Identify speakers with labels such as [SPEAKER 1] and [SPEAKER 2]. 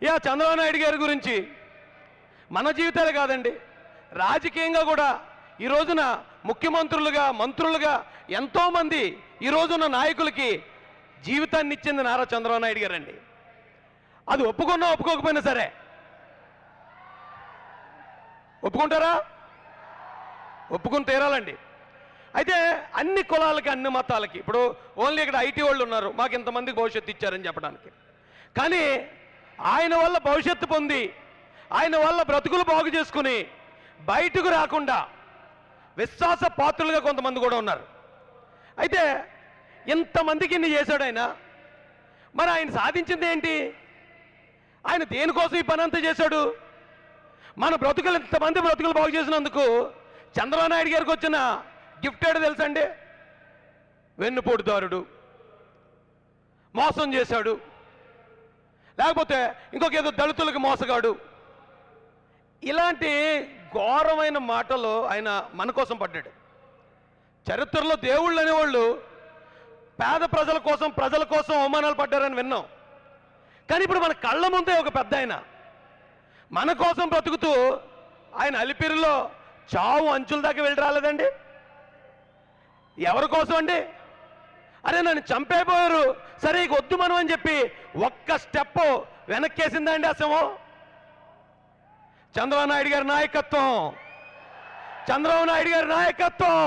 [SPEAKER 1] చంద్రబాబు నాయుడు గారి గురించి మన జీవితాలే కాదండి, రాజకీయంగా కూడా ఈ రోజున ముఖ్యమంత్రులుగా, మంత్రులుగా ఎంతోమంది ఈ రోజున్న నాయకులకి జీవితాన్ని ఇచ్చింది నారా చంద్రబాబు నాయుడు గారండి. అది ఒప్పుకున్నా ఒప్పుకోకపోయినా సరే. ఒప్పుకుంటారా? ఒప్పుకుని తీరాలండి. అయితే అన్ని కులాలకి, అన్ని మతాలకి, ఇప్పుడు ఓన్లీ ఇక్కడ ఐటీ వాళ్ళు ఉన్నారు, మాకు ఇంతమందికి భవిష్యత్తు ఇచ్చారని చెప్పడానికి. కానీ ఆయన వల్ల భవిష్యత్తు పొంది, ఆయన వల్ల బ్రతుకులు బాగు చేసుకుని బయటకు రాకుండా విశ్వాస పాత్రులుగా కొంతమంది కూడా ఉన్నారు. అయితే ఇంతమందికి ఇన్ని చేశాడు ఆయన. మరి ఆయన సాధించింది ఏంటి? ఆయన దేనికోసం ఈ పని అంతా చేశాడు? మన బ్రతుకులు, ఇంతమంది బ్రతుకులు బాగు చేసినందుకు చంద్రబాబు నాయుడు గారికి వచ్చిన గిఫ్ట్ ఏడు తెలుసండి? వెన్నుపోటుదారుడు, మోసం చేశాడు, లేకపోతే ఇంకొక ఏదో దళితులకు మోసగాడు, ఇలాంటి ఘోరమైన మాటలు ఆయన మన కోసం పడ్డాడు. చరిత్రలో దేవుళ్ళు అనేవాళ్ళు పేద ప్రజల కోసం అవమానాలు పడ్డారని విన్నాం. కానీ ఇప్పుడు మన కళ్ళ ముందే ఒక పెద్ద ఆయన మన కోసం బ్రతుకుతూ ఆయన అలిపిరిలో చావు అంచుల దాకా వెళ్ళి రాలేదండి. ఎవరి కోసం అండి? అరే నన్ను చంపేపోయారు, సరే ఇక వద్దు మనం అని చెప్పి ఒక్క స్టెప్ వెనక్కేసిందా అండి అసలు? చంద్రబాబు నాయుడు గారి నాయకత్వం, చంద్రబాబు నాయుడు గారి నాయకత్వం